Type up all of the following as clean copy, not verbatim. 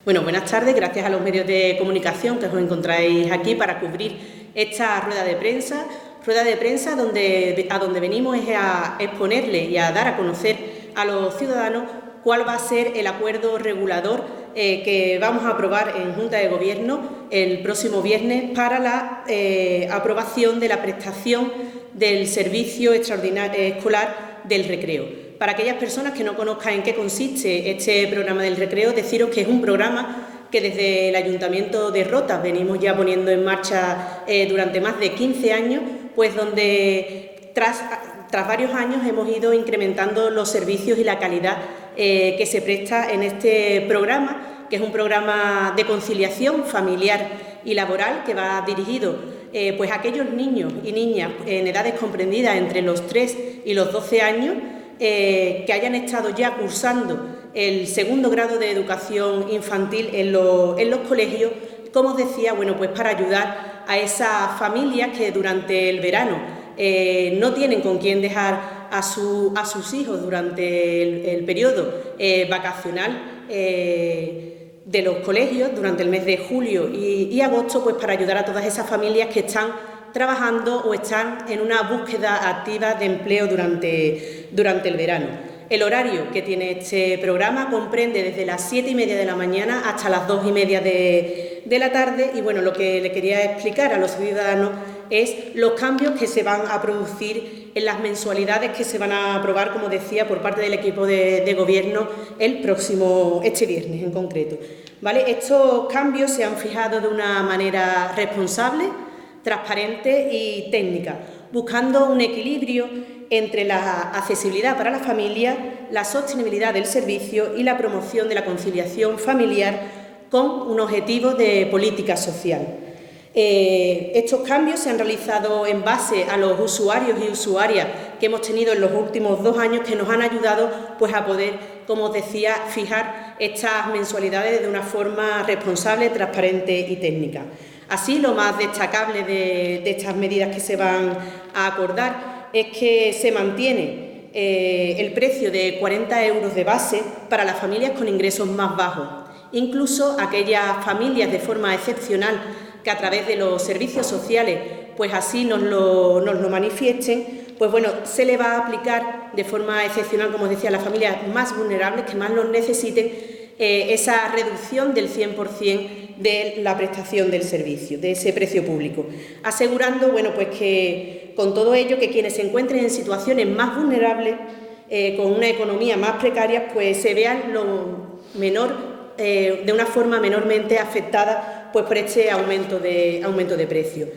Bueno, buenas tardes. Gracias a los medios de comunicación que os encontráis aquí para cubrir esta rueda de prensa a donde venimos es a exponerle y a dar a conocer a los ciudadanos cuál va a ser el acuerdo regulador que vamos a aprobar en Junta de Gobierno el próximo viernes para la aprobación de la prestación del servicio extraordinario escolar del recreo. Para aquellas personas que no conozcan en qué consiste este programa del recreo, deciros que es un programa que desde el Ayuntamiento de Rota venimos ya poniendo en marcha durante más de 15 años, pues donde tras varios años hemos ido incrementando los servicios y la calidad que se presta en este programa, que es un programa de conciliación familiar y laboral que va dirigido pues a aquellos niños y niñas en edades comprendidas entre los 3 y los 12 años, que hayan estado ya cursando el segundo grado de educación infantil en los colegios, como os decía, bueno, pues para ayudar a esas familias que durante el verano no tienen con quién dejar a sus hijos durante el periodo vacacional de los colegios, durante el mes de julio y agosto, pues para ayudar a todas esas familias que están trabajando o están en una búsqueda activa de empleo durante el verano. El horario que tiene este programa comprende desde las 7:30 de la mañana hasta las 2:30 de la tarde y bueno, lo que le quería explicar a los ciudadanos es los cambios que se van a producir en las mensualidades que se van a aprobar, como decía, por parte del equipo de gobierno este viernes en concreto. ¿Vale? Estos cambios se han fijado de una manera responsable, transparente y técnica, buscando un equilibrio entre la accesibilidad para la familia, la sostenibilidad del servicio y la promoción de la conciliación familiar con un objetivo de política social. Estos cambios se han realizado en base a los usuarios y usuarias que hemos tenido en los últimos 2 años, que nos han ayudado pues, a poder, como os decía, fijar estas mensualidades de una forma responsable, transparente y técnica. Así, lo más destacable de estas medidas que se van a acordar es que se mantiene el precio de 40 euros de base para las familias con ingresos más bajos. Incluso aquellas familias de forma excepcional que a través de los servicios sociales pues así nos lo manifiesten, pues bueno, se le va a aplicar de forma excepcional, como os decía, a las familias más vulnerables que más lo necesiten, esa reducción del 100% de la prestación del servicio, de ese precio público, asegurando, bueno, pues que con todo ello que quienes se encuentren en situaciones más vulnerables, con una economía más precaria, pues se vean de una forma menormente afectada pues por este aumento de precio.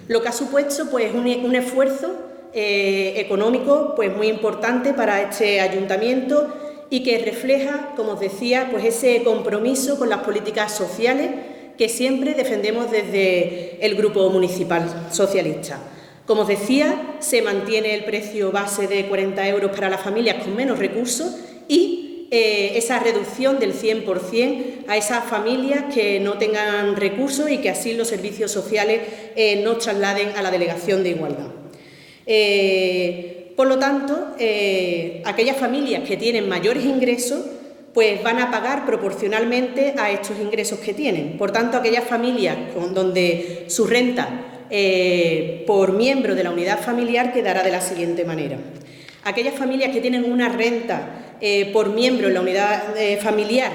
Lo que ha supuesto pues un esfuerzo económico pues muy importante para este ayuntamiento y que refleja, como os decía, pues ese compromiso con las políticas sociales que siempre defendemos desde el Grupo Municipal Socialista. Como os decía, se mantiene el precio base de 40 euros para las familias con menos recursos y esa reducción del 100% a esas familias que no tengan recursos y que así los servicios sociales nos trasladen a la Delegación de Igualdad. Por lo tanto, aquellas familias que tienen mayores ingresos pues van a pagar proporcionalmente a estos ingresos que tienen. Por tanto, aquellas familias donde su renta por miembro de la unidad familiar quedará de la siguiente manera. Aquellas familias que tienen una renta por miembro en la unidad familiar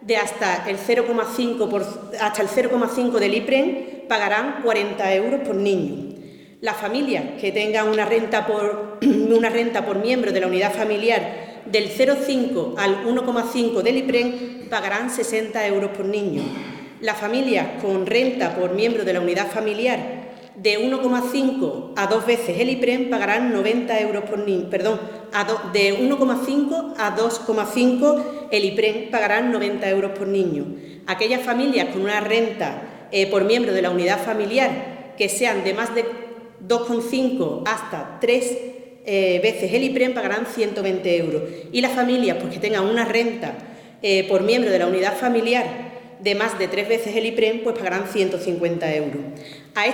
de hasta el 0,5 del IPREN pagarán 40 euros por niño. Las familias que tengan una renta por miembro de la unidad familiar del 0,5 al 1,5 del IPREN pagarán 60 euros por niño. Las familias con renta por miembro de la unidad familiar de 1,5 a 2 veces el IPREN pagarán 90 euros por niño, de 1,5 a 2,5 el IPREN pagarán 90 euros por niño. Aquellas familias con una renta por miembro de la unidad familiar que sean de más de 2,5 hasta 3 veces el IPREN pagarán 120 euros. Y las familias pues, que tengan una renta por miembro de la unidad familiar de más de 3 veces el IPREN, pues pagarán 150 euros. A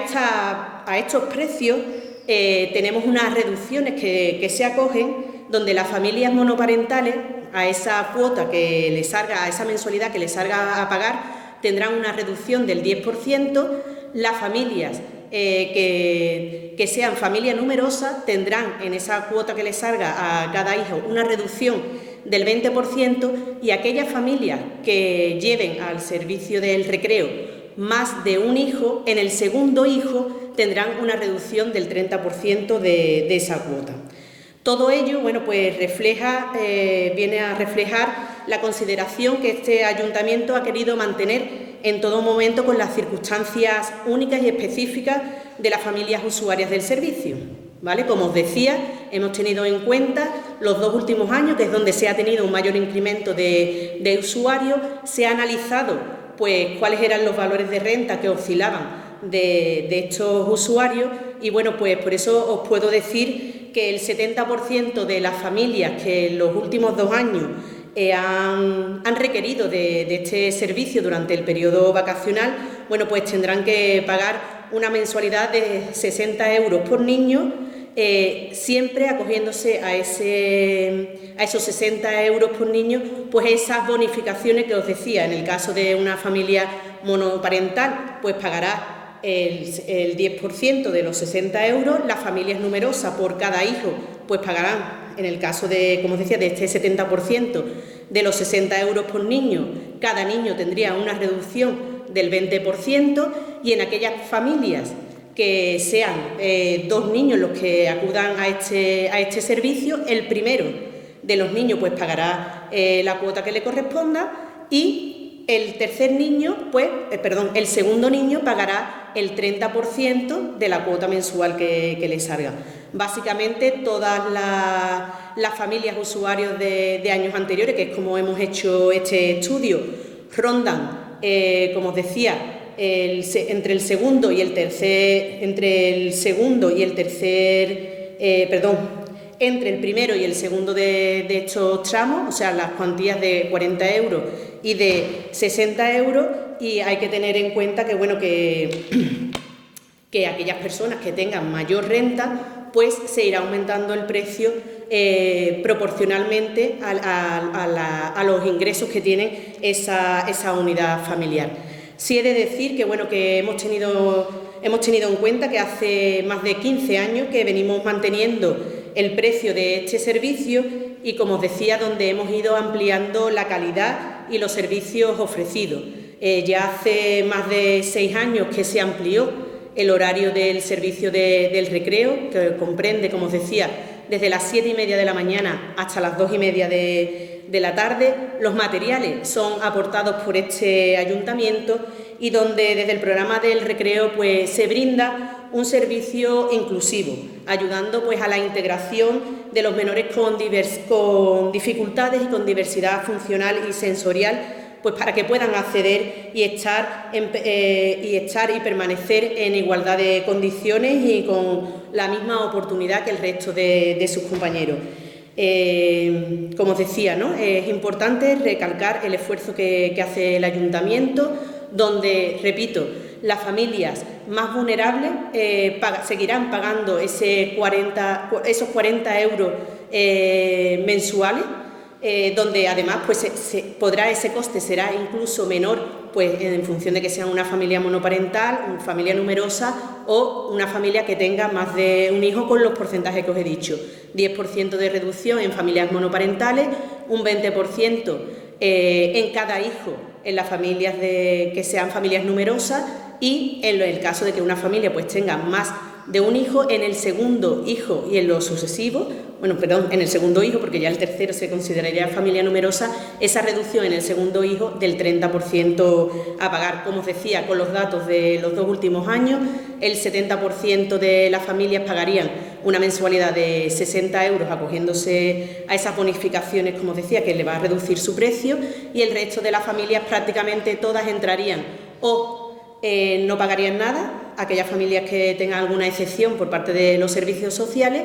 estos precios tenemos unas reducciones que se acogen donde las familias monoparentales, a esa cuota que les salga, a esa mensualidad que les salga a pagar, tendrán una reducción del 10%, las familias que sean familias numerosas tendrán en esa cuota que les salga a cada hijo una reducción del 20%, y aquellas familias que lleven al servicio del recreo más de un hijo, en el segundo hijo tendrán una reducción del 30% de esa cuota. Todo ello, bueno, pues viene a reflejar la consideración que este ayuntamiento ha querido mantener en todo momento con las circunstancias únicas y específicas de las familias usuarias del servicio, ¿vale? Como os decía, hemos tenido en cuenta los 2 últimos años, que es donde se ha tenido un mayor incremento de usuarios. Se ha analizado, pues, cuáles eran los valores de renta que oscilaban de estos usuarios, y bueno, pues por eso os puedo decir que el 70% de las familias que en los últimos 2 años han requerido de este servicio durante el periodo vacacional, bueno, pues tendrán que pagar una mensualidad de 60 euros por niño, siempre acogiéndose a esos 60 euros por niño, pues esas bonificaciones que os decía. En el caso de una familia monoparental, pues pagará el 10% de los 60 euros, las familias numerosas por cada hijo pues pagarán, en el caso de, como os decía, de este 70% de los 60 euros por niño, cada niño tendría una reducción del 20%, y en aquellas familias que sean 2 niños los que acudan a este servicio, el primero de los niños pues pagará la cuota que le corresponda, y el el segundo niño pagará el 30% de la cuota mensual que le salga. Básicamente todas las familias usuarios de años anteriores, que es como hemos hecho este estudio, rondan, como os decía, entre el segundo y el entre el primero y el segundo de estos tramos, o sea, las cuantías de 40 euros y de 60 euros, y hay que tener en cuenta que, bueno, que aquellas personas que tengan mayor renta, pues se irá aumentando el precio proporcionalmente a los ingresos que tienen esa unidad familiar. Sí he de decir que, bueno, que hemos tenido en cuenta que hace más de 15 años que venimos manteniendo el precio de este servicio, y, como os decía, donde hemos ido ampliando la calidad y los servicios ofrecidos. Ya hace más de 6 años que se amplió el horario del servicio del recreo, que comprende, como os decía, desde las 7:30 de la mañana hasta las 2:30 de la tarde. Los materiales son aportados por este ayuntamiento, y donde desde el programa del recreo pues se brinda un servicio inclusivo, ayudando pues a la integración de los menores con dificultades y con diversidad funcional y sensorial, pues para que puedan acceder y estar y permanecer en igualdad de condiciones y con la misma oportunidad que el resto de sus compañeros. Como os decía, ¿no? Es importante recalcar el esfuerzo que hace el ayuntamiento, donde, repito, las familias más vulnerables seguirán pagando esos 40 euros mensuales, donde además pues ese coste será incluso menor, pues en función de que sea una familia monoparental, una familia numerosa o una familia que tenga más de un hijo, con los porcentajes que os he dicho: 10% de reducción en familias monoparentales, un 20% en cada hijo en las familias que sean familias numerosas, y en el caso de que una familia pues tenga más de un hijo, en el segundo hijo y en los sucesivos, en el segundo hijo, porque ya el tercero se consideraría familia numerosa, esa reducción en el segundo hijo del 30% a pagar. Como os decía, con los datos de los 2 últimos años, el 70% de las familias pagarían una mensualidad de 60 euros acogiéndose a esas bonificaciones, como os decía, que le va a reducir su precio, y el resto de las familias, prácticamente todas, entrarían o no pagarían nada, aquellas familias que tengan alguna excepción por parte de los servicios sociales,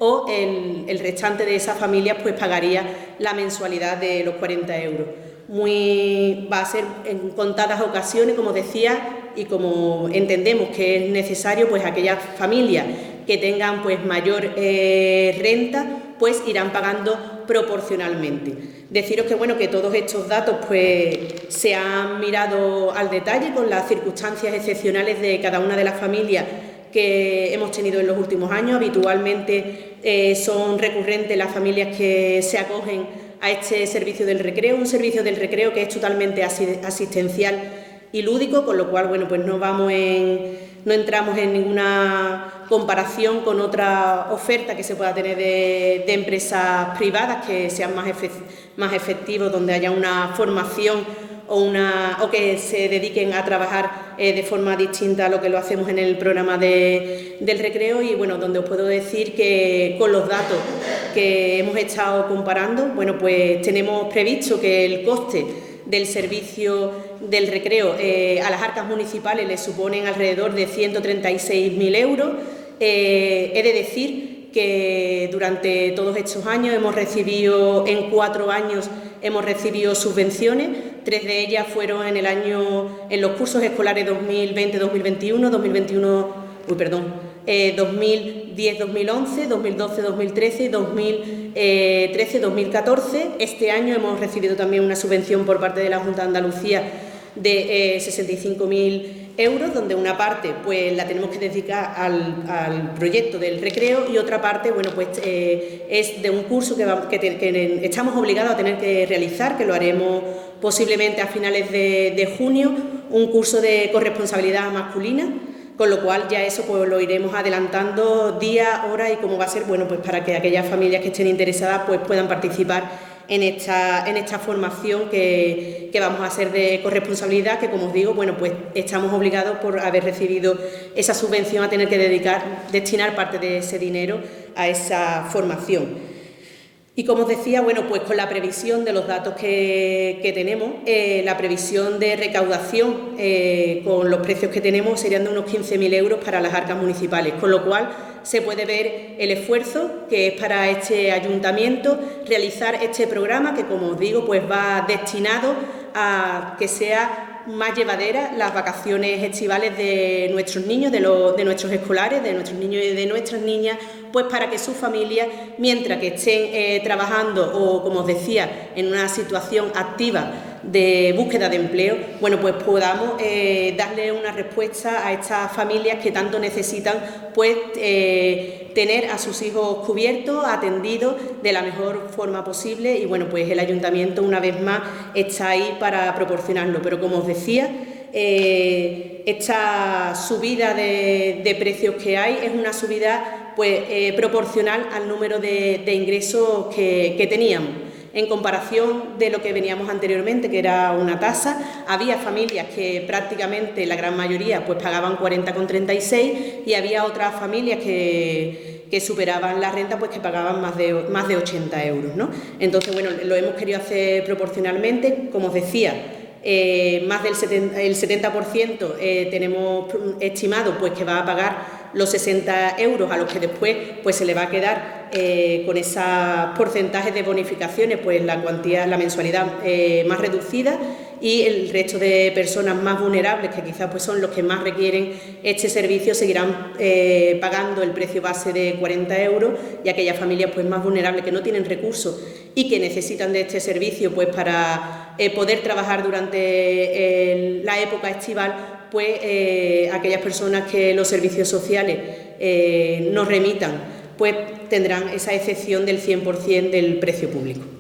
o el restante de esas familias pues pagaría la mensualidad de los 40 euros. Va a ser en contadas ocasiones, como decía, y como entendemos que es necesario, pues aquellas familias que tengan pues mayor renta, pues irán pagando proporcionalmente. Deciros que, bueno, que todos estos datos pues, se han mirado al detalle con las circunstancias excepcionales de cada una de las familias que hemos tenido en los últimos años. Habitualmente son recurrentes las familias que se acogen a este servicio del recreo, un servicio del recreo que es totalmente asistencial y lúdico, con lo cual, bueno, pues no entramos en ninguna comparación con otra oferta que se pueda tener de empresas privadas que sean más efectivos, donde haya una formación o que se dediquen a trabajar de forma distinta a lo que lo hacemos en el programa del recreo. Y bueno, donde os puedo decir que con los datos que hemos estado comparando, bueno, pues tenemos previsto que el coste del servicio del recreo a las arcas municipales le suponen alrededor de 136.000 euros. He de decir que durante todos estos años hemos recibido, en 4 años, hemos recibido subvenciones. 3 de ellas fueron en los cursos escolares 2020-2021, 2010-2011, 2012-2013 y 2013-2014. Este año hemos recibido también una subvención por parte de la Junta de Andalucía de 65.000 euros, donde una parte pues la tenemos que dedicar al proyecto del recreo y otra parte, bueno, pues es de un curso que estamos obligados a tener que realizar, que lo haremos posiblemente a finales de junio, un curso de corresponsabilidad masculina, con lo cual ya eso pues lo iremos adelantando día, hora y cómo va a ser, bueno, pues para que aquellas familias que estén interesadas pues puedan participar en esta formación que vamos a hacer de corresponsabilidad, que como os digo, bueno, pues estamos obligados por haber recibido esa subvención a tener que destinar parte de ese dinero a esa formación. Y como os decía, bueno, pues con la previsión de los datos que tenemos, la previsión de recaudación con los precios que tenemos serían de unos 15.000 euros para las arcas municipales, con lo cual se puede ver el esfuerzo que es para este ayuntamiento realizar este programa que, como os digo, pues va destinado a que sea más llevadera las vacaciones estivales de nuestros niños, de nuestros escolares, de nuestros niños y de nuestras niñas, pues para que sus familias, mientras que estén trabajando o, como os decía, en una situación activa de búsqueda de empleo, bueno, pues podamos darle una respuesta a estas familias que tanto necesitan, pues tener a sus hijos cubiertos, atendidos de la mejor forma posible. Y bueno, pues el ayuntamiento una vez más está ahí para proporcionarlo, pero como os decía, esta subida de precios que hay es una subida pues proporcional al número de ingresos que teníamos. En comparación de lo que veníamos anteriormente, que era una tasa, había familias que prácticamente la gran mayoría pues pagaban 40,36 y había otras familias que superaban la renta, pues que pagaban más de 80 euros, ¿no? Entonces, bueno, lo hemos querido hacer proporcionalmente, como os decía. Más del 70% tenemos estimado pues que va a pagar los 60 euros, a los que después pues se le va a quedar con esos porcentajes de bonificaciones pues la mensualidad más reducida, y el resto de personas más vulnerables, que quizás pues son los que más requieren este servicio, seguirán pagando el precio base de 40 euros, y aquellas familias pues más vulnerables que no tienen recursos y que necesitan de este servicio pues para poder trabajar durante la época estival, pues aquellas personas que los servicios sociales nos remitan, pues tendrán esa excepción del 100% del precio público.